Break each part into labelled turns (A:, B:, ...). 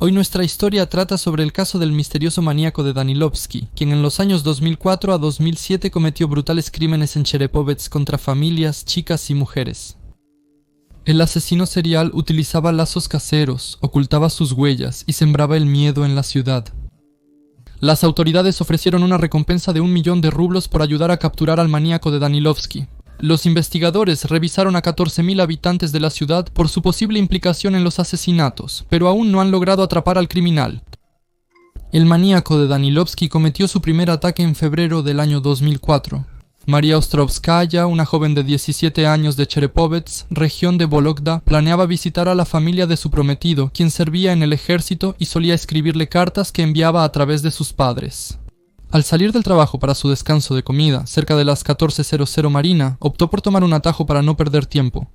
A: Hoy nuestra historia trata sobre el caso del misterioso maníaco de Danilovsky, quien en los años 2004 a 2007 cometió brutales crímenes en Cherepovets contra familias, chicas y mujeres. El asesino serial utilizaba lazos caseros, ocultaba sus huellas y sembraba el miedo en la ciudad. Las autoridades ofrecieron una recompensa de 1 millón de rublos por ayudar a capturar al maníaco de Danilovsky. Los investigadores revisaron a 14.000 habitantes de la ciudad por su posible implicación en los asesinatos, pero aún no han logrado atrapar al criminal. El maníaco de Danilovsky cometió su primer ataque en febrero del año 2004. María Ostrovskaya, una joven de 17 años de Cherepovets, región de Vologda, planeaba visitar a la familia de su prometido, quien servía en el ejército y solía escribirle cartas que enviaba a través de sus padres. Al salir del trabajo para su descanso de comida, cerca de las 14:00 Marina, optó por tomar un atajo para no perder tiempo.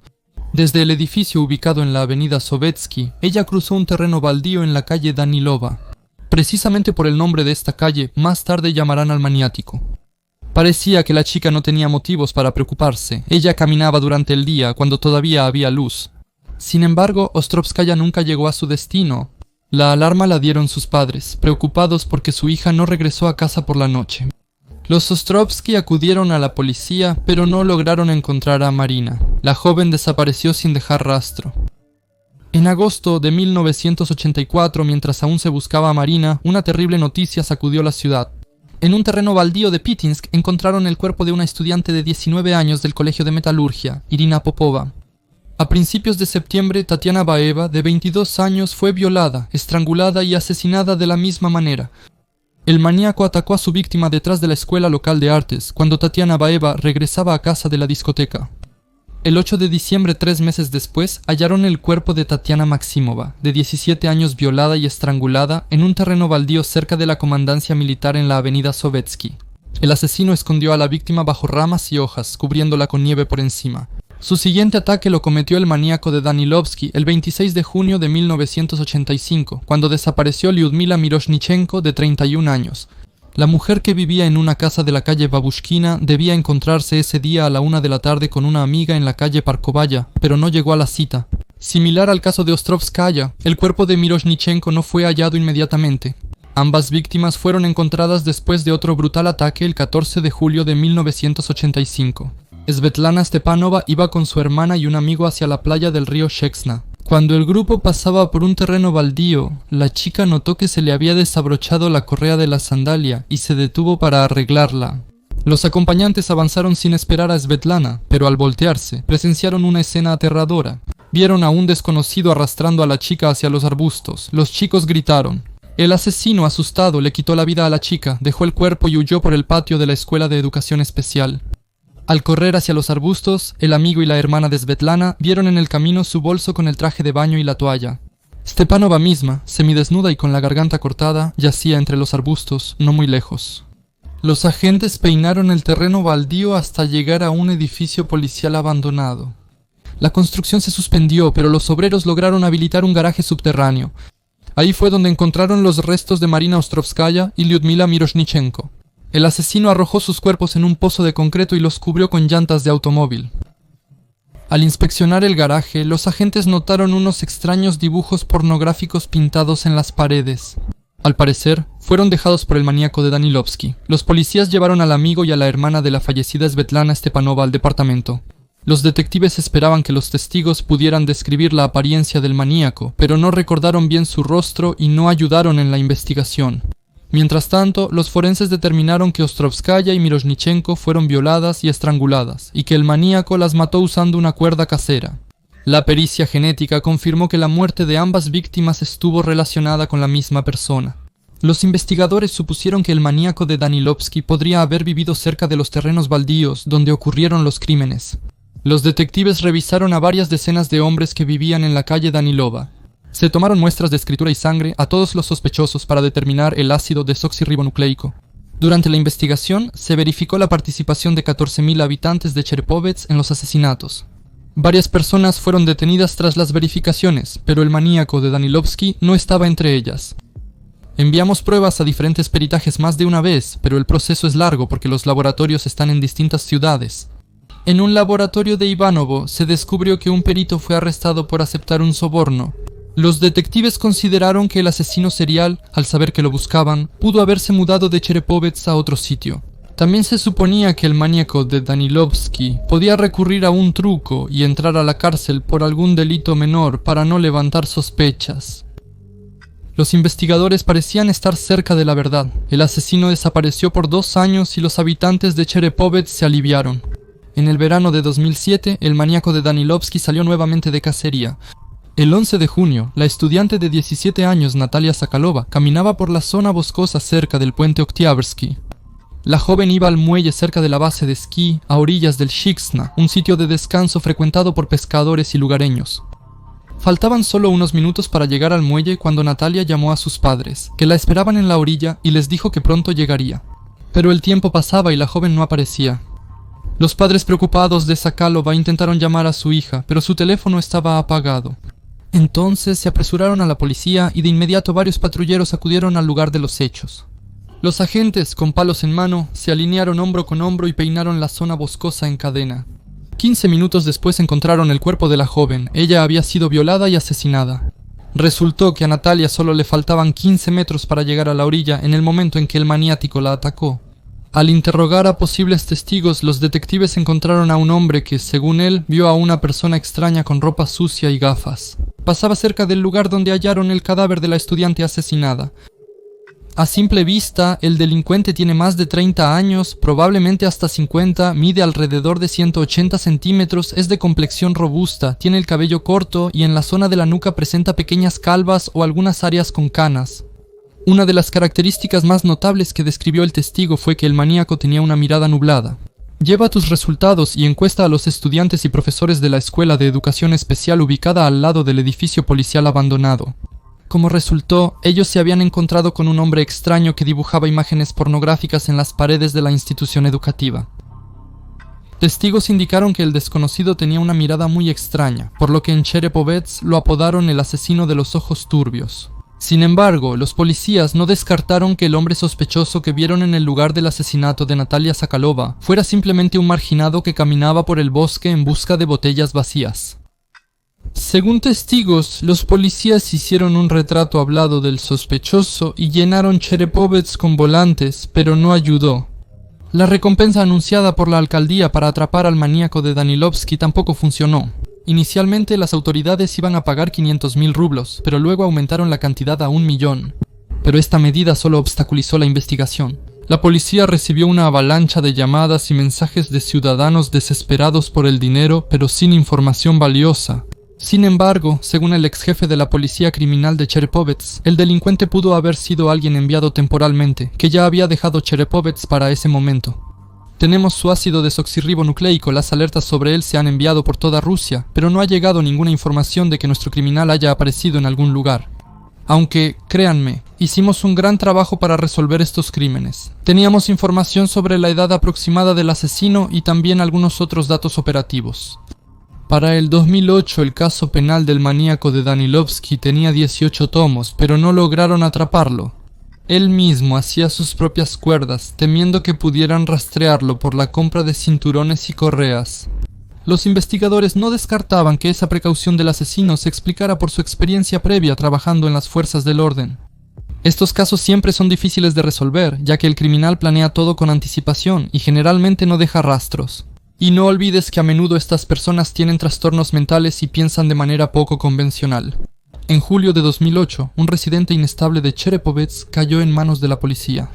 A: Desde el edificio ubicado en la avenida Sovetsky, ella cruzó un terreno baldío en la calle Danilova. Precisamente por el nombre de esta calle, más tarde llamarán al maniático. Parecía que la chica no tenía motivos para preocuparse. Ella caminaba durante el día, cuando todavía había luz. Sin embargo, Ostrovskaya nunca llegó a su destino. La alarma la dieron sus padres, preocupados porque su hija no regresó a casa por la noche. Los Ostrovsky acudieron a la policía, pero no lograron encontrar a Marina. La joven desapareció sin dejar rastro. En agosto de 1984, mientras aún se buscaba a Marina, una terrible noticia sacudió la ciudad. En un terreno baldío de Pitinsk encontraron el cuerpo de una estudiante de 19 años del Colegio de Metalurgia, Irina Popova. A principios de septiembre, Tatiana Baeva, de 22 años, fue violada, estrangulada y asesinada de la misma manera. El maníaco atacó a su víctima detrás de la escuela local de artes, cuando Tatiana Baeva regresaba a casa de la discoteca. El 8 de diciembre, 3 meses después, hallaron el cuerpo de Tatiana Maximova, de 17 años, violada y estrangulada, en un terreno baldío cerca de la comandancia militar en la avenida Sovetsky. El asesino escondió a la víctima bajo ramas y hojas, cubriéndola con nieve por encima. Su siguiente ataque lo cometió el maníaco de Danilovsky el 26 de junio de 1985, cuando desapareció Lyudmila Miroshnichenko, de 31 años. La mujer, que vivía en una casa de la calle Babushkina, debía encontrarse ese día a la 1 de la tarde con una amiga en la calle Parkovaya, pero no llegó a la cita. Similar al caso de Ostrovskaya, el cuerpo de Miroshnichenko no fue hallado inmediatamente. Ambas víctimas fueron encontradas después de otro brutal ataque el 14 de julio de 1985. Svetlana Stepanova iba con su hermana y un amigo hacia la playa del río Shexna. Cuando el grupo pasaba por un terreno baldío, la chica notó que se le había desabrochado la correa de la sandalia y se detuvo para arreglarla. Los acompañantes avanzaron sin esperar a Svetlana, pero al voltearse, presenciaron una escena aterradora. Vieron a un desconocido arrastrando a la chica hacia los arbustos. Los chicos gritaron. El asesino, asustado, le quitó la vida a la chica, dejó el cuerpo y huyó por el patio de la escuela de educación especial. Al correr hacia los arbustos, el amigo y la hermana de Svetlana vieron en el camino su bolso con el traje de baño y la toalla. Stepanova misma, semidesnuda y con la garganta cortada, yacía entre los arbustos, no muy lejos. Los agentes peinaron el terreno baldío hasta llegar a un edificio policial abandonado. La construcción se suspendió, pero los obreros lograron habilitar un garaje subterráneo. Ahí fue donde encontraron los restos de Marina Ostrovskaya y Lyudmila Miroshnichenko. El asesino arrojó sus cuerpos en un pozo de concreto y los cubrió con llantas de automóvil. Al inspeccionar el garaje, los agentes notaron unos extraños dibujos pornográficos pintados en las paredes. Al parecer, fueron dejados por el maníaco de Danilovsky. Los policías llevaron al amigo y a la hermana de la fallecida Svetlana Stepanova al departamento. Los detectives esperaban que los testigos pudieran describir la apariencia del maníaco, pero no recordaron bien su rostro y no ayudaron en la investigación. Mientras tanto, los forenses determinaron que Ostrovskaya y Miroshnichenko fueron violadas y estranguladas, y que el maníaco las mató usando una cuerda casera. La pericia genética confirmó que la muerte de ambas víctimas estuvo relacionada con la misma persona. Los investigadores supusieron que el maníaco de Danilovsky podría haber vivido cerca de los terrenos baldíos donde ocurrieron los crímenes. Los detectives revisaron a varias decenas de hombres que vivían en la calle Danilova. Se tomaron muestras de escritura y sangre a todos los sospechosos para determinar el ácido desoxirribonucleico. Durante la investigación, se verificó la participación de 14.000 habitantes de Cherepovets en los asesinatos. Varias personas fueron detenidas tras las verificaciones, pero el maníaco de Danilovsky no estaba entre ellas. Enviamos pruebas a diferentes peritajes más de una vez, pero el proceso es largo porque los laboratorios están en distintas ciudades. En un laboratorio de Ivanovo se descubrió que un perito fue arrestado por aceptar un soborno. Los detectives consideraron que el asesino serial, al saber que lo buscaban, pudo haberse mudado de Cherepovets a otro sitio. También se suponía que el maníaco de Danilovsky podía recurrir a un truco y entrar a la cárcel por algún delito menor para no levantar sospechas. Los investigadores parecían estar cerca de la verdad. El asesino desapareció por 2 años y los habitantes de Cherepovets se aliviaron. En el verano de 2007, el maníaco de Danilovsky salió nuevamente de cacería. El 11 de junio, la estudiante de 17 años Natalia Sokolova caminaba por la zona boscosa cerca del puente Oktyabrski. La joven iba al muelle cerca de la base de esquí, a orillas del Shixna, un sitio de descanso frecuentado por pescadores y lugareños. Faltaban solo unos minutos para llegar al muelle cuando Natalia llamó a sus padres, que la esperaban en la orilla, y les dijo que pronto llegaría. Pero el tiempo pasaba y la joven no aparecía. Los padres preocupados de Sokolova intentaron llamar a su hija, pero su teléfono estaba apagado. Entonces se apresuraron a la policía y de inmediato varios patrulleros acudieron al lugar de los hechos. Los agentes, con palos en mano, se alinearon hombro con hombro y peinaron la zona boscosa en cadena. 15 minutos después encontraron el cuerpo de la joven. Ella había sido violada y asesinada. Resultó que a Natalia solo le faltaban 15 metros para llegar a la orilla en el momento en que el maniático la atacó. Al interrogar a posibles testigos, los detectives encontraron a un hombre que, según él, vio a una persona extraña con ropa sucia y gafas. Pasaba cerca del lugar donde hallaron el cadáver de la estudiante asesinada. A simple vista, el delincuente tiene más de 30 años, probablemente hasta 50, mide alrededor de 180 centímetros, es de complexión robusta, tiene el cabello corto y en la zona de la nuca presenta pequeñas calvas o algunas áreas con canas. Una de las características más notables que describió el testigo fue que el maníaco tenía una mirada nublada. Lleva tus resultados y encuesta a los estudiantes y profesores de la Escuela de Educación Especial ubicada al lado del edificio policial abandonado. Como resultó, ellos se habían encontrado con un hombre extraño que dibujaba imágenes pornográficas en las paredes de la institución educativa. Testigos indicaron que el desconocido tenía una mirada muy extraña, por lo que en Cherepovets lo apodaron el asesino de los ojos turbios. Sin embargo, los policías no descartaron que el hombre sospechoso que vieron en el lugar del asesinato de Natalia Sokolova fuera simplemente un marginado que caminaba por el bosque en busca de botellas vacías. Según testigos, los policías hicieron un retrato hablado del sospechoso y llenaron Cherepovets con volantes, pero no ayudó. La recompensa anunciada por la alcaldía para atrapar al maníaco de Danilovsky tampoco funcionó. Inicialmente las autoridades iban a pagar 500.000 rublos, pero luego aumentaron la cantidad a 1 millón. Pero esta medida solo obstaculizó la investigación. La policía recibió una avalancha de llamadas y mensajes de ciudadanos desesperados por el dinero, pero sin información valiosa. Sin embargo, según el ex jefe de la policía criminal de Cherepovets, el delincuente pudo haber sido alguien enviado temporalmente, que ya había dejado Cherepovets para ese momento. Tenemos su ácido desoxirribonucleico, las alertas sobre él se han enviado por toda Rusia, pero no ha llegado ninguna información de que nuestro criminal haya aparecido en algún lugar. Aunque, créanme, hicimos un gran trabajo para resolver estos crímenes. Teníamos información sobre la edad aproximada del asesino y también algunos otros datos operativos. Para el 2008 el caso penal del maníaco de Danilovsky tenía 18 tomos, pero no lograron atraparlo. Él mismo hacía sus propias cuerdas, temiendo que pudieran rastrearlo por la compra de cinturones y correas. Los investigadores no descartaban que esa precaución del asesino se explicara por su experiencia previa trabajando en las fuerzas del orden. Estos casos siempre son difíciles de resolver, ya que el criminal planea todo con anticipación y generalmente no deja rastros. Y no olvides que a menudo estas personas tienen trastornos mentales y piensan de manera poco convencional. En julio de 2008, un residente inestable de Cherepovets cayó en manos de la policía.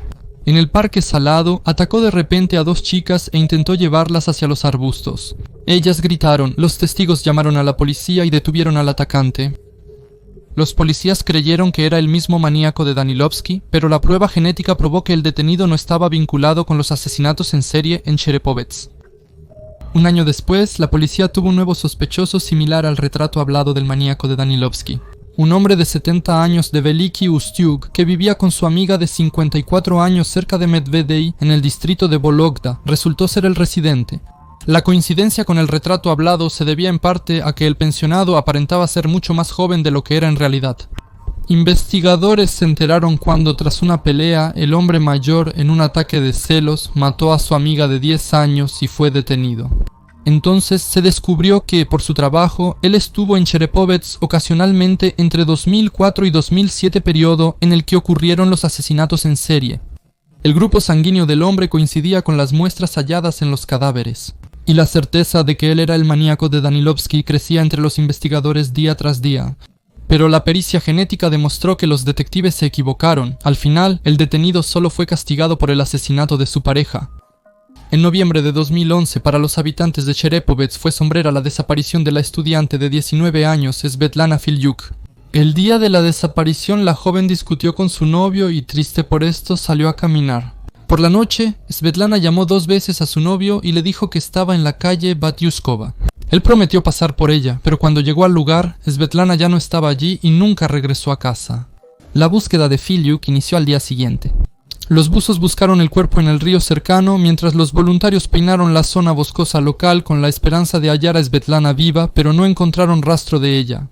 A: En el parque Salado, atacó de repente a 2 chicas e intentó llevarlas hacia los arbustos. Ellas gritaron, los testigos llamaron a la policía y detuvieron al atacante. Los policías creyeron que era el mismo maníaco de Danilovsky, pero la prueba genética probó que el detenido no estaba vinculado con los asesinatos en serie en Cherepovets. Un año después, la policía tuvo un nuevo sospechoso similar al retrato hablado del maníaco de Danilovsky. Un hombre de 70 años de Veliki Ustyug que vivía con su amiga de 54 años cerca de Medvedey en el distrito de Vologda resultó ser el residente. La coincidencia con el retrato hablado se debía en parte a que el pensionado aparentaba ser mucho más joven de lo que era en realidad. Investigadores se enteraron cuando, tras una pelea, el hombre mayor, en un ataque de celos, mató a su amiga de 10 años y fue detenido. Entonces se descubrió que, por su trabajo, él estuvo en Cherepovets ocasionalmente entre 2004 y 2007, periodo en el que ocurrieron los asesinatos en serie. El grupo sanguíneo del hombre coincidía con las muestras halladas en los cadáveres, y la certeza de que él era el maníaco de Danilovsky crecía entre los investigadores día tras día. Pero la pericia genética demostró que los detectives se equivocaron. Al final, el detenido solo fue castigado por el asesinato de su pareja. En noviembre de 2011, para los habitantes de Cherepovets fue sombrera la desaparición de la estudiante de 19 años, Svetlana Filiuk. El día de la desaparición, la joven discutió con su novio y, triste por esto, salió a caminar. Por la noche, Svetlana llamó 2 veces a su novio y le dijo que estaba en la calle Batyushkova. Él prometió pasar por ella, pero cuando llegó al lugar, Svetlana ya no estaba allí y nunca regresó a casa. La búsqueda de Filiuk inició al día siguiente. Los buzos buscaron el cuerpo en el río cercano, mientras los voluntarios peinaron la zona boscosa local con la esperanza de hallar a Svetlana viva, pero no encontraron rastro de ella.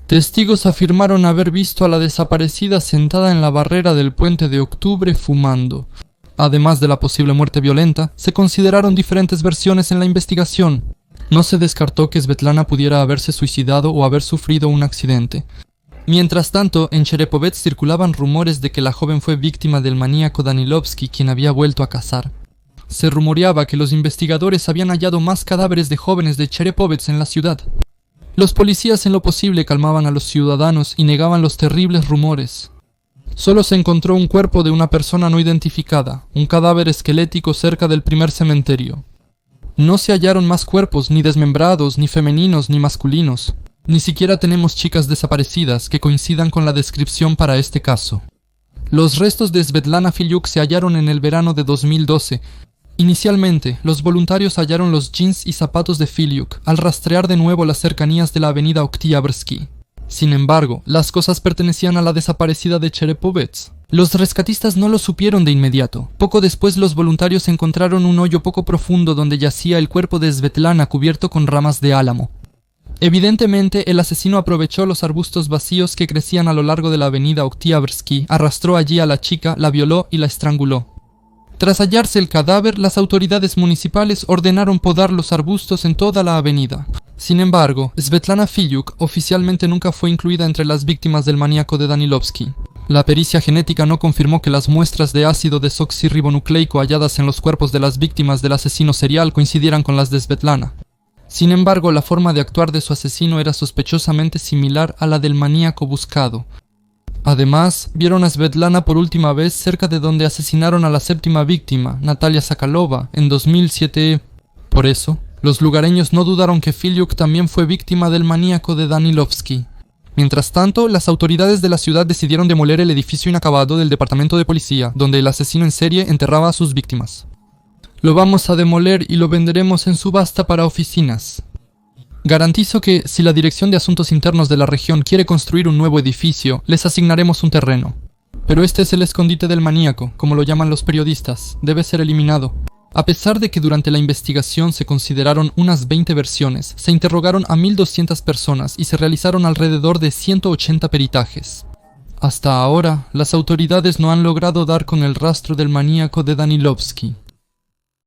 A: Testigos afirmaron haber visto a la desaparecida sentada en la barrera del puente de Octubre fumando. Además de la posible muerte violenta, se consideraron diferentes versiones en la investigación. No se descartó que Svetlana pudiera haberse suicidado o haber sufrido un accidente. Mientras tanto, en Cherepovets circulaban rumores de que la joven fue víctima del maníaco Danilovsky, quien había vuelto a cazar. Se rumoreaba que los investigadores habían hallado más cadáveres de jóvenes de Cherepovets en la ciudad. Los policías en lo posible calmaban a los ciudadanos y negaban los terribles rumores. Solo se encontró un cuerpo de una persona no identificada, un cadáver esquelético cerca del primer cementerio. No se hallaron más cuerpos, ni desmembrados, ni femeninos, ni masculinos. Ni siquiera tenemos chicas desaparecidas que coincidan con la descripción para este caso. Los restos de Svetlana Filiuk se hallaron en el verano de 2012. Inicialmente, los voluntarios hallaron los jeans y zapatos de Filiuk al rastrear de nuevo las cercanías de la avenida Oktyabrski. Sin embargo, las cosas pertenecían a la desaparecida de Cherepovets. Los rescatistas no lo supieron de inmediato. Poco después, los voluntarios encontraron un hoyo poco profundo donde yacía el cuerpo de Svetlana cubierto con ramas de álamo. Evidentemente, el asesino aprovechó los arbustos vacíos que crecían a lo largo de la avenida Oktyabrski, arrastró allí a la chica, la violó y la estranguló. Tras hallarse el cadáver, las autoridades municipales ordenaron podar los arbustos en toda la avenida. Sin embargo, Svetlana Filiuk oficialmente nunca fue incluida entre las víctimas del maníaco de Danilovsky. La pericia genética no confirmó que las muestras de ácido desoxirribonucleico halladas en los cuerpos de las víctimas del asesino serial coincidieran con las de Svetlana. Sin embargo, la forma de actuar de su asesino era sospechosamente similar a la del maníaco buscado. Además, vieron a Svetlana por última vez cerca de donde asesinaron a la 7ª víctima, Natalia Sokolova, en 2007. Por eso, los lugareños no dudaron que Filiuk también fue víctima del maníaco de Danilovsky. Mientras tanto, las autoridades de la ciudad decidieron demoler el edificio inacabado del departamento de policía, donde el asesino en serie enterraba a sus víctimas. Lo vamos a demoler y lo venderemos en subasta para oficinas. Garantizo que, si la Dirección de Asuntos Internos de la región quiere construir un nuevo edificio, les asignaremos un terreno. Pero este es el escondite del maníaco, como lo llaman los periodistas. Debe ser eliminado. A pesar de que durante la investigación se consideraron unas 20 versiones, se interrogaron a 1.200 personas y se realizaron alrededor de 180 peritajes. Hasta ahora, las autoridades no han logrado dar con el rastro del maníaco de Danilovsky.